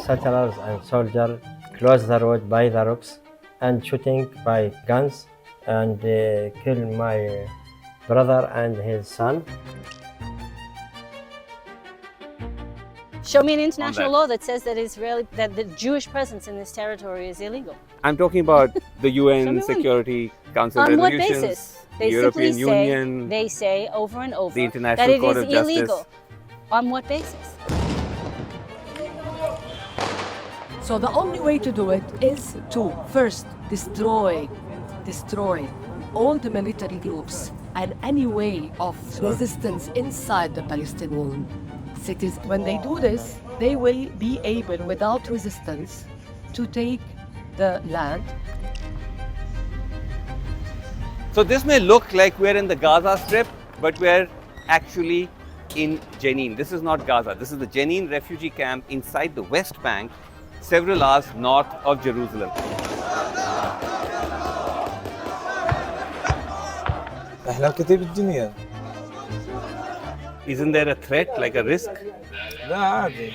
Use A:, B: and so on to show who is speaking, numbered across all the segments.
A: Settlers and soldiers close the road by the rocks and shooting by guns and kill my brother and his son.
B: Show me an international law that says that that the Jewish presence in this territory is illegal.
C: I'm talking about the UN Security Council
B: On what
C: resolutions,
B: basis?
C: the
B: They
C: European
B: simply say,
C: Union,
B: they say over and over
C: the International
B: that it
C: Court
B: is
C: of Justice.
B: illegal. On what basis?
D: So the only way to do it is to first destroy all the military groups and any way of resistance inside the Palestinian cities. When they do this, they will be able, without resistance, to take the land.
C: So this may look like we're in the Gaza Strip, but we're actually in Jenin. This is not Gaza. This is the Jenin refugee camp inside the West Bank, several hours north of Jerusalem.
E: احنا كتيب الدنيا.
C: Isn't there a threat, like a risk?
E: لا عادي.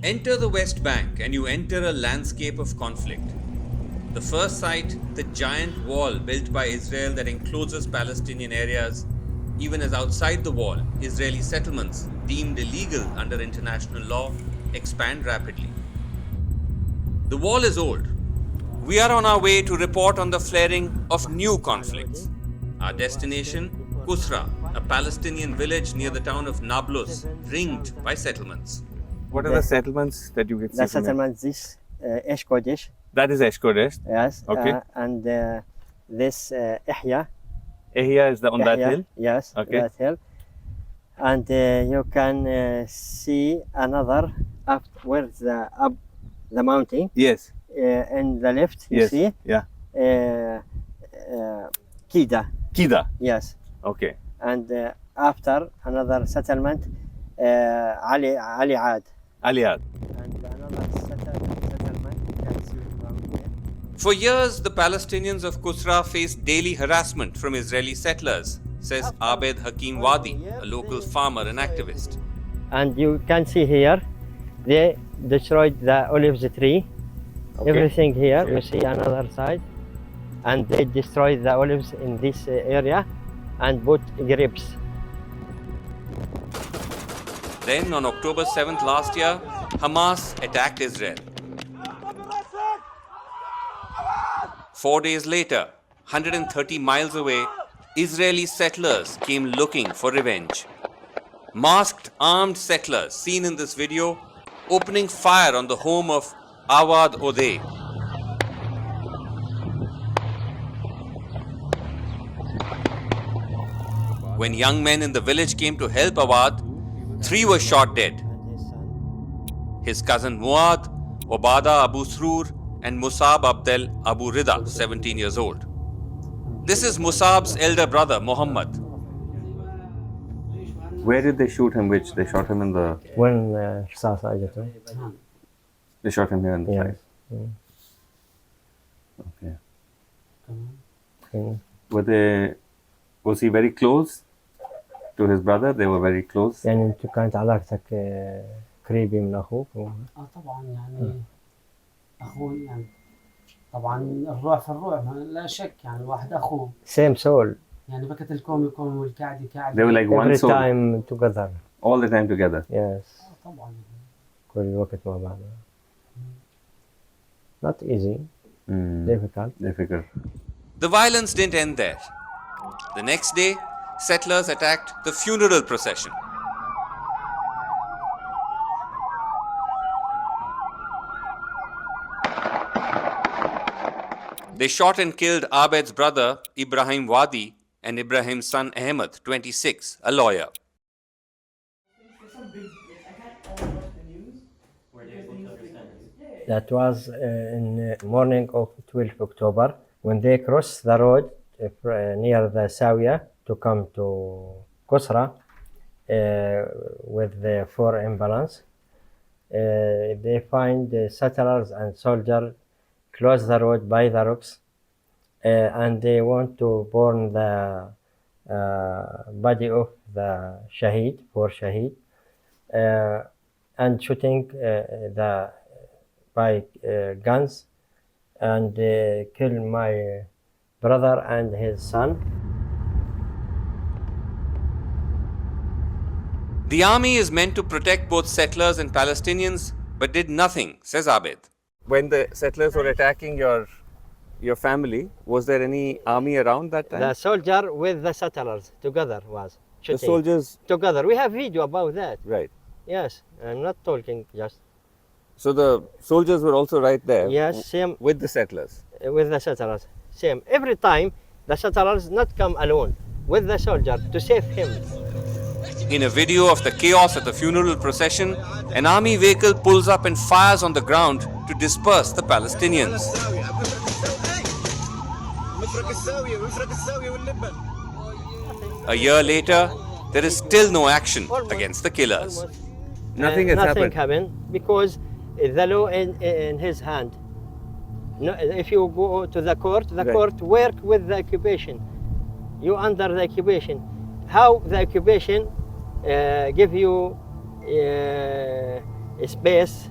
F: Enter the West Bank and you enter a landscape of conflict. The first sight, the giant wall built by Israel that encloses Palestinian areas. Even as outside the wall, Israeli settlements, deemed illegal under international law, expand rapidly. The wall is old. We are on our way to report on the flaring of new conflicts. Our destination, Qusra, a Palestinian village near the town of Nablus, ringed by settlements.
C: What are the settlements that you get?
A: The settlement, this Esh Kodesh.
C: That is Esh Kodesh.
A: Yes.
C: Okay.
A: And this Ihya.
C: Ihya is on that hill?
A: Yes,
C: okay.
A: That hill. And you can see another up where the mountain.
C: Yes.
A: In the left, you
C: yes.
A: see?
C: Yeah.
A: Kida.
C: Kida.
A: Yes.
C: Okay.
A: And after another settlement, Aliad.
C: Aliad.
A: And another settlement you can see from here.
F: For years, the Palestinians of Qusra faced daily harassment from Israeli settlers, says Abed Hakim Wadi, a local farmer and activist.
A: And you can see here, they destroyed the olive tree. Okay. Everything here, you see another side. And they destroyed the olives in this area and put grapes.
F: Then, on October 7th last year, Hamas attacked Israel. 4 days later, 130 miles away, Israeli settlers came looking for revenge. Masked, armed settlers seen in this video opening fire on the home of Awad Odeh. When young men in the village came to help Awad, 3 were shot dead. His cousin Muad, Obada Abu Sroor, and Musab Abdel Abu Rida, 17 years old. This is Musab's elder brother, Muhammad.
C: Where did they shoot him? Which? They shot him in the...
A: When
C: They shot him here in the
A: yes.
C: side. Okay.
A: Mm.
C: Was he very close to his brother? They were very close.
A: يعني انت كانت علاقتك قريبة من اخوك؟
G: طبعا يعني اخوي يعني طبعا الروح في الروح لا شك يعني واحد أخوه
A: Same soul.
G: يعني بقتلكم يكون والكعدي كعدي.
C: They were like one
A: Every
C: soul,
A: time together.
C: all the time together.
A: Yes.
G: طبعا.
A: كل الوقت مع بعض. Not easy. Difficult.
F: The violence didn't end there. The next day, settlers attacked the funeral procession. They shot and killed Abed's brother Ibrahim Wadi and Ibrahim's son Ahmed, 26, a lawyer.
A: That was in morning of 12th October when they crossed the road near the Sawiya to come to Qusra with the 4 ambulance. They find the settlers and soldiers close the road by the rocks and they want to burn the body of the Shaheed, poor Shaheed, and shooting by guns and kill my brother and his son.
F: The army is meant to protect both settlers and Palestinians, but did nothing, says Abed. When the settlers were attacking your family, was there any army around that time?
A: The soldier with the settlers together was shooting.
F: The soldiers
A: Together. We have video about that.
F: Right.
A: Yes, I'm not talking just.
F: So the soldiers were also right there.
A: Yes, same
F: With the settlers.
A: with the settlers. Same. Every time the settlers not come alone with the soldier to save him.
F: In a video of the chaos at the funeral procession, an army vehicle pulls up and fires on the ground to disperse the Palestinians. A year later, there is still no action against the killers.
C: Nothing has happened.
A: Because the law in his hand. No, if you go to the court work with the occupation. You under the occupation. How the occupation give you space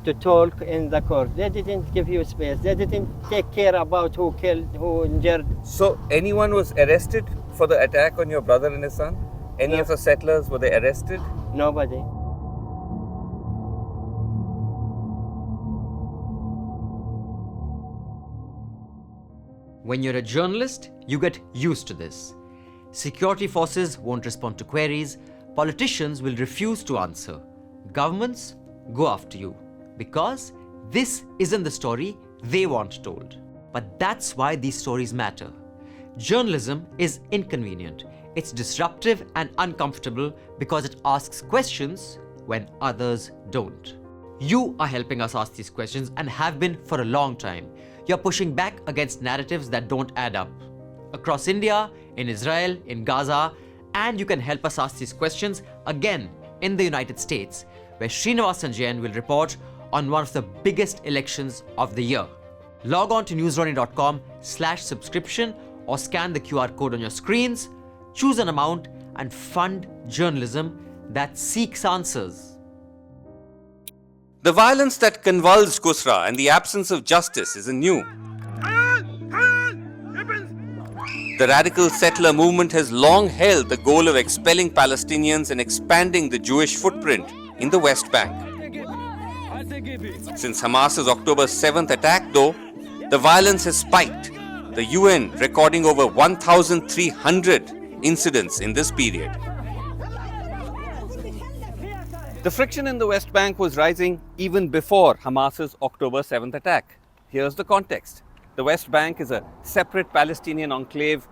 A: to talk in the court? They didn't give you space. They didn't take care about who killed, who injured.
C: So anyone was arrested for the attack on your brother and his son? Any of the settlers, were they arrested?
A: Nobody.
H: When you're a journalist, you get used to this. Security forces won't respond to queries, politicians will refuse to answer, governments go after you, because this isn't the story they want told. But that's why these stories matter. Journalism is inconvenient, it's disruptive and uncomfortable because it asks questions when others don't. You are helping us ask these questions and have been for a long time. You're pushing back against narratives that don't add up. Across India, in Israel, in Gaza, and you can help us ask these questions again in the United States, where Sreenivasan Jain will report on one of the biggest elections of the year. Log on to newslaundry.com/subscription or scan the QR code on your screens, choose an amount and fund journalism that seeks answers.
F: The violence that convulsed Qusra and the absence of justice isn't new. The radical settler movement has long held the goal of expelling Palestinians and expanding the Jewish footprint in the West Bank. Since Hamas's October 7th attack, though, the violence has spiked, the UN recording over 1,300 incidents in this period.
C: The friction in the West Bank was rising even before Hamas's October 7th attack. Here's the context. The West Bank is a separate Palestinian enclave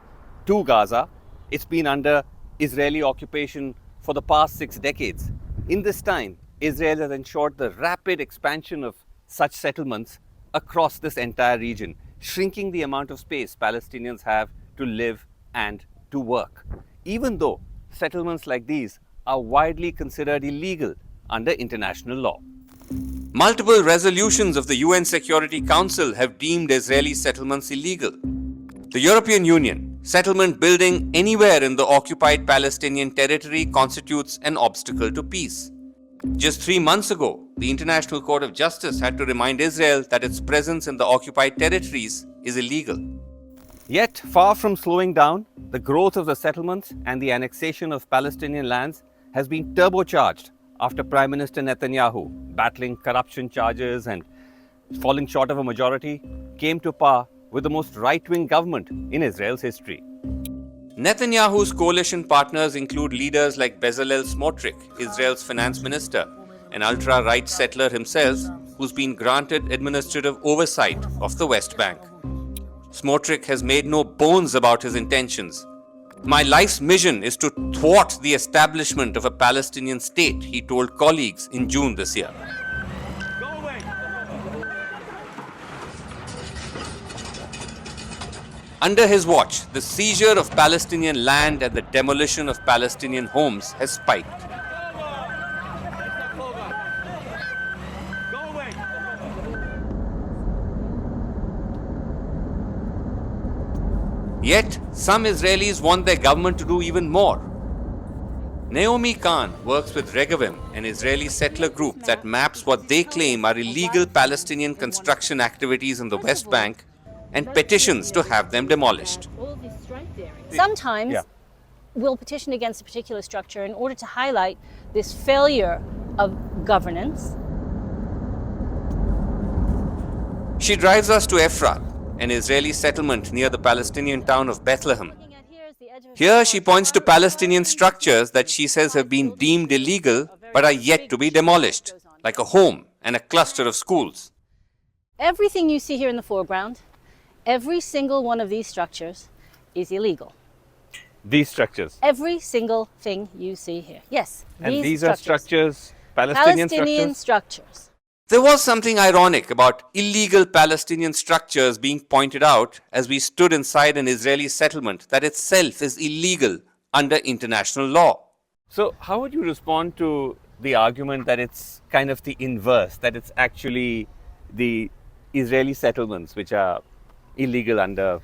C: to Gaza. It's been under Israeli occupation for the past 6 decades. In this time, Israel has ensured the rapid expansion of such settlements across this entire region, shrinking the amount of space Palestinians have to live and to work, even though settlements like these are widely considered illegal under international law.
F: Multiple resolutions of the UN Security Council have deemed Israeli settlements illegal. The European Union, settlement building anywhere in the occupied Palestinian territory constitutes an obstacle to peace. Just 3 months ago, the International Court of Justice had to remind Israel that its presence in the occupied territories is illegal.
C: Yet, far from slowing down, the growth of the settlements and the annexation of Palestinian lands has been turbocharged after Prime Minister Netanyahu, battling corruption charges and falling short of a majority, came to power with the most right-wing government in Israel's history.
F: Netanyahu's coalition partners include leaders like Bezalel Smotrich, Israel's finance minister, an ultra-right settler himself who's been granted administrative oversight of the West Bank. Smotrich has made no bones about his intentions. My life's mission is to thwart the establishment of a Palestinian state, he told colleagues in June this year. Under his watch, the seizure of Palestinian land and the demolition of Palestinian homes has spiked. Yet, some Israelis want their government to do even more. Naomi Khan works with Regavim, an Israeli settler group that maps what they claim are illegal Palestinian construction activities in the West Bank and petitions to have them demolished.
B: Sometimes we'll petition against a particular structure in order to highlight this failure of governance.
F: She drives us to Efrat, an Israeli settlement near the Palestinian town of Bethlehem. Here she points to Palestinian structures that she says have been deemed illegal but are yet to be demolished, like a home and a cluster of schools.
B: Everything you see here in the foreground, every single one of these structures is illegal.
C: These structures?
B: Every single thing you see here. Yes,
C: and these are structures, Palestinian
B: structures.
F: There was something ironic about illegal Palestinian structures being pointed out as we stood inside an Israeli settlement that itself is illegal under international law.
C: So how would you respond to the argument that it's kind of the inverse, that it's actually the Israeli settlements which are illegal under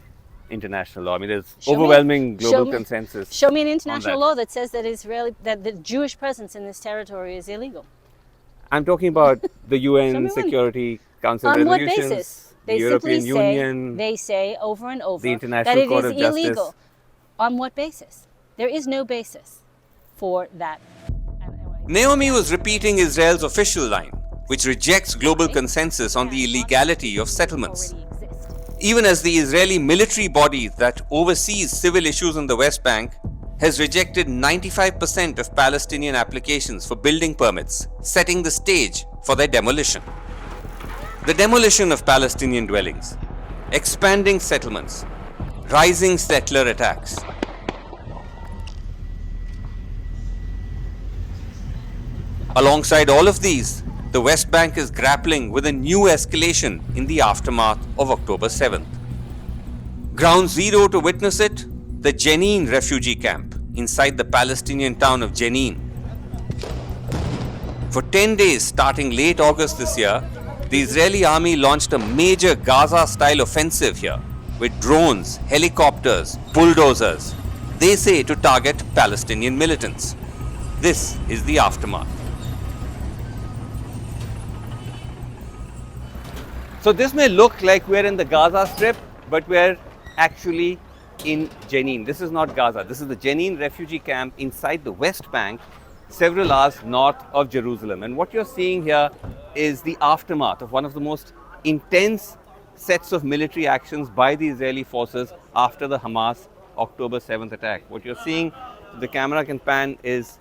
C: international law? I mean, there's overwhelming global consensus.
B: Show me an international law that says that the Jewish presence in this territory is illegal.
C: I'm talking about the UN Security Council
B: resolutions.
C: On what basis?
B: They
C: the European Union.
B: They say over and over
C: the International Court of
B: Justice.
C: Illegal.
B: On what basis? There is no basis for that.
F: Naomi was repeating Israel's official line, which rejects global consensus on the illegality of settlements. Even as the Israeli military body that oversees civil issues in the West Bank has rejected 95% of Palestinian applications for building permits, setting the stage for their demolition. The demolition of Palestinian dwellings, expanding settlements, rising settler attacks. Alongside all of these, the West Bank is grappling with a new escalation in the aftermath of October 7th. Ground zero to witness it, the Jenin refugee camp inside the Palestinian town of Jenin. For 10 days starting late August this year, the Israeli army launched a major Gaza-style offensive here with drones, helicopters, bulldozers. They say to target Palestinian militants. This is the aftermath.
C: So this may look like we're in the Gaza Strip, but we're actually in Jenin. This is not Gaza. This is the Jenin refugee camp inside the West Bank, several hours north of Jerusalem. And what you're seeing here is the aftermath of one of the most intense sets of military actions by the Israeli forces after the Hamas October 7th attack. What you're seeing, the camera can pan, is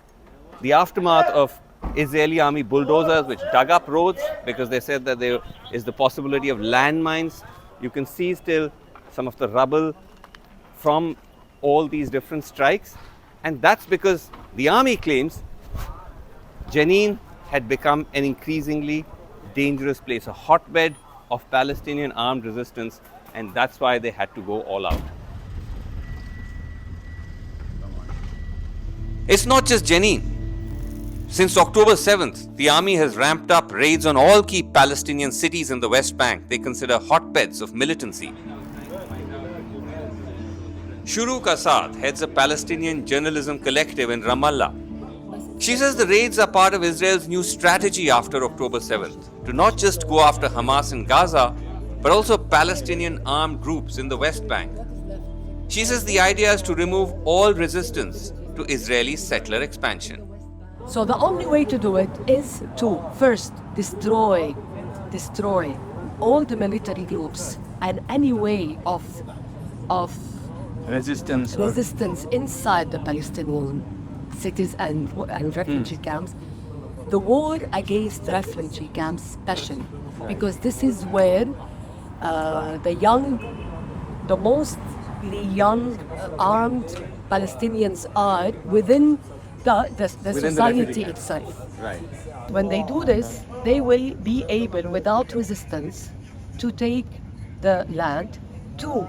C: the aftermath of Israeli army bulldozers which dug up roads because they said that there is the possibility of landmines. You can see still some of the rubble from all these different strikes, and that's because the army claims Jenin had become an increasingly dangerous place, a hotbed of Palestinian armed resistance, and that's why they had to go all out.
F: It's not just Jenin. Since October 7th, the army has ramped up raids on all key Palestinian cities in the West Bank they consider hotbeds of militancy. Shuruk Assad heads a Palestinian journalism collective in Ramallah. She says the raids are part of Israel's new strategy after October 7th to not just go after Hamas in Gaza, but also Palestinian armed groups in the West Bank. She says the idea is to remove all resistance to Israeli settler expansion.
D: So the only way to do it is to first destroy all the military groups and any way of
E: resistance
D: inside the Palestinian cities and refugee camps. The war against refugee camps, especially, because this is where the mostly young armed Palestinians are within the society itself.
C: Right.
D: When they do this, they will be able, without resistance, to take the land, to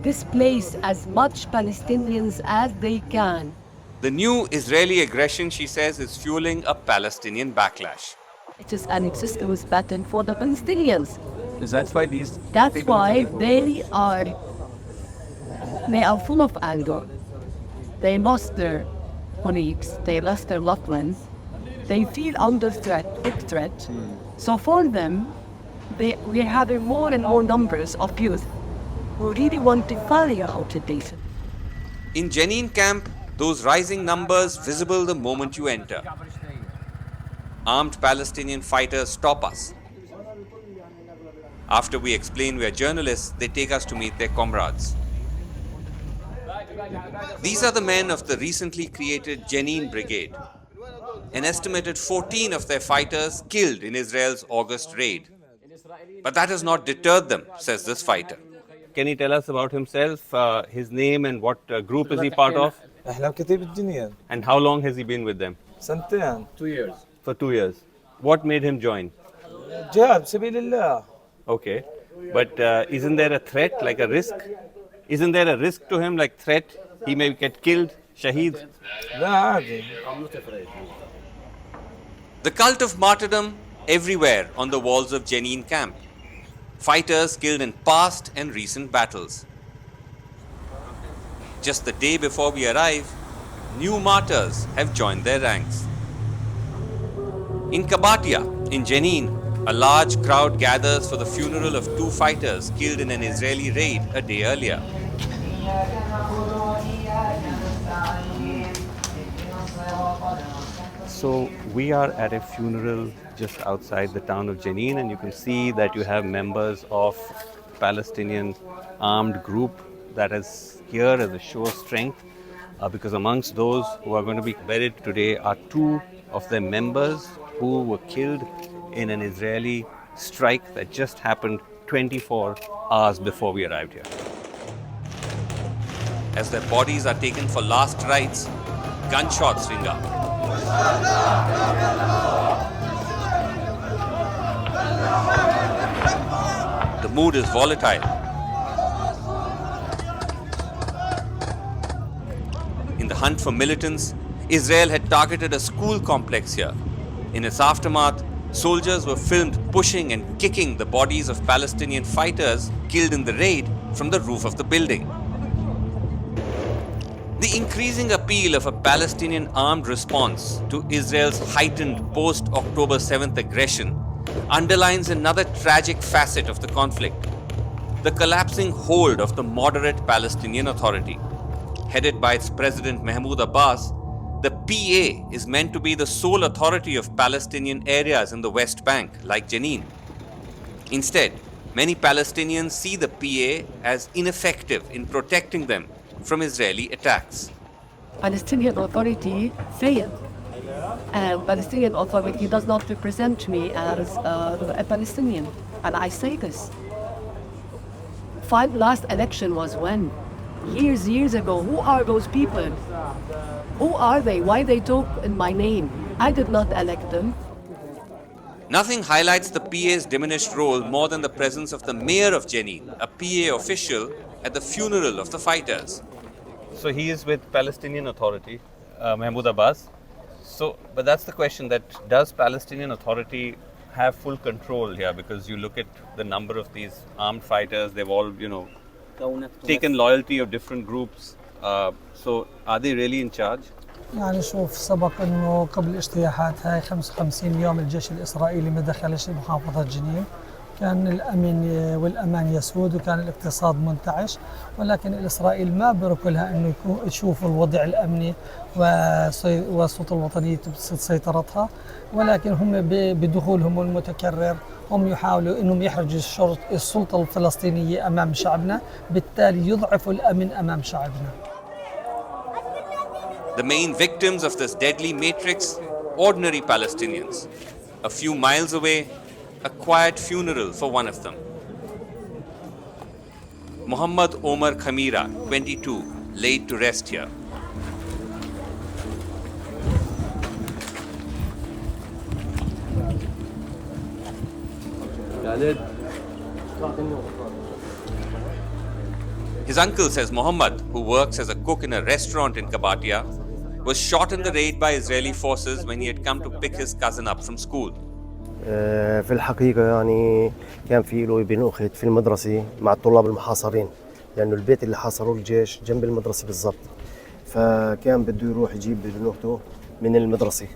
D: displace as much Palestinians as they can.
F: The new Israeli aggression, she says, is fueling a Palestinian backlash.
D: It is an existence pattern for the Palestinians.
E: That's why these
D: That's
E: people-
D: why they are full of anger. They lost their colleagues, they lost their loved ones. They feel under threat, big threat. So for them, we're having more and more numbers of youth who really want to carry out this.
F: In Jenin camp, those rising numbers visible the moment you enter. Armed Palestinian fighters stop us. After we explain we are journalists, they take us to meet their comrades. These are the men of the recently created Jenin Brigade. An estimated 14 of their fighters killed in Israel's August raid. But that has not deterred them, says this fighter.
C: Can he tell us about himself, his name and what group is he part of?
E: احنا بكتيبة جنين
C: And how long has he been with them?
E: سنتين
G: 2 years.
C: For 2 years. What made him join?
E: جهاد بسبيل الله.
C: Okay. But isn't there a threat, like a risk? Isn't there a risk to him, like threat? He may get killed, shaheed.
E: لا عادي.
F: The cult of martyrdom everywhere on the walls of Jenin camp. Fighters killed in past and recent battles. Just the day before we arrive, new martyrs have joined their ranks. In Kabatia, in Jenin, a large crowd gathers for the funeral of 2 fighters killed in an Israeli raid a day earlier.
C: So we are at a funeral just outside the town of Jenin, and you can see that you have members of Palestinian armed group that is here as a show of strength, because amongst those who are going to be buried today are 2 of their members who were killed in an Israeli strike that just happened 24 hours before we arrived here.
F: As their bodies are taken for last rites, gunshots ring out. The mood is volatile. In the hunt for militants, Israel had targeted a school complex here. In its aftermath, soldiers were filmed pushing and kicking the bodies of Palestinian fighters killed in the raid from the roof of the building. The increasing appeal of a Palestinian armed response to Israel's heightened post-October 7th aggression underlines another tragic facet of the conflict: the collapsing hold of the moderate Palestinian Authority. Headed by its president Mahmoud Abbas, the PA is meant to be the sole authority of Palestinian areas in the West Bank, like Jenin. Instead, many Palestinians see the PA as ineffective in protecting them from Israeli attacks.
D: Palestinian Authority failed. And Palestinian Authority does not represent me as a Palestinian. And I say this. Last election was when? Years ago. Who are those people? Who are they? Why they talk in my name? I did not elect them.
F: Nothing highlights the PA's diminished role more than the presence of the mayor of Jenin, a PA official, at the funeral of the fighters.
C: So he is with Palestinian Authority, Mahmoud Abbas. But that's the question: that does Palestinian Authority have full control here? Because you look at the number of these armed fighters; they've all, taken loyalty of different groups. So are they really in charge?
I: يعني شوف سبق انه قبل الاجتياحات هاي 55 يوم الجيش الاسرائيلي ما دخلش محافظة جنين، كان الامن والامان يسود وكان الاقتصاد منتعش، ولكن الاسرائيل ما بركوا لها انه يشوفوا الوضع الامني والسلطة الوطنية تبسط سيطرتها، ولكن هم بدخولهم المتكرر هم يحاولوا انهم يحرجوا السلطة الفلسطينية امام شعبنا، بالتالي يضعفوا الامن امام شعبنا.
F: The main victims of this deadly matrix, ordinary Palestinians. A few miles away, a quiet funeral for one of them. Muhammad Omar Khamira, 22, laid to rest here. His uncle says Muhammad, who works as a cook in a restaurant in Kabatia, was shot in the raid by Israeli forces when he had come to pick his cousin up from school.
J: في الحقيقة يعني كان في له ابن أخت في المدرسة مع الطلاب المحاصرين، لأنه البيت اللي حاصروه الجيش جنب المدرسة بالضبط، فكان بده يروح يجيب ابن أخته من المدرسة.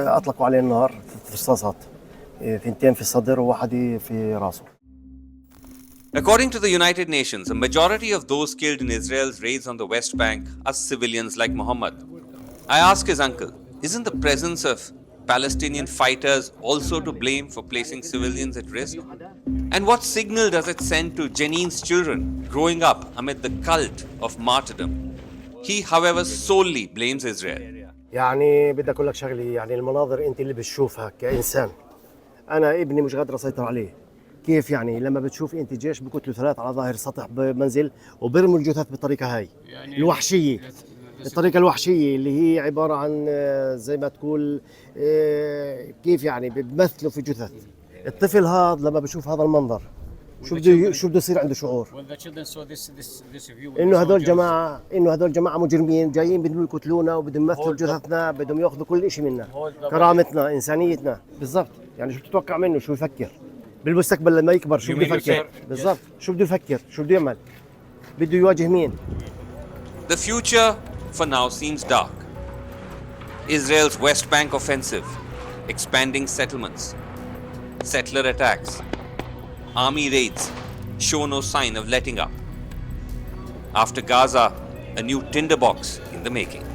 J: أطلقوا عليه النار 3 رصاصات، 2 في الصدر وواحدة في راسه.
F: According to the United Nations, a majority of those killed in Israel's raids on the West Bank are civilians like Muhammad. I ask his uncle, isn't the presence of Palestinian fighters also to blame for placing civilians at risk? And what signal does it send to Jenin's children growing up amid the cult of martyrdom? He, however, solely blames Israel.
J: يعني بدي أقول لك شغلة، يعني المناظر أنت اللي بتشوفها كإنسان، أنا ابني مش قادر أسيطر عليه. كيف يعني لما بتشوف انت جيش بقتلوا 3 على ظاهر سطح بمنزل وبرموا الجثث بالطريقه هاي يعني الوحشيه، الطريقه الوحشيه اللي هي عباره عن زي ما تقول كيف يعني بيمثلوا في جثث. الطفل هذا لما بشوف هذا المنظر شو بده يصير عنده شعور؟ انه هذول جماعه مجرمين جايين بدهم يقتلونا وبدهم يمثلوا جثثنا، بدهم ياخذوا كل شيء منا، كرامتنا، انسانيتنا. بالضبط، يعني شو بتتوقع منه؟ شو يفكر بالمستقبل لما يكبر؟ شو بده يفكر؟ بالضبط، شو بده يفكر؟ شو بده يعمل؟ بده يواجه مين؟
F: The future for now seems dark. Israel's West Bank offensive, expanding settlements, settler attacks, army raids show no sign of letting up. After Gaza, a new tinderbox in the making.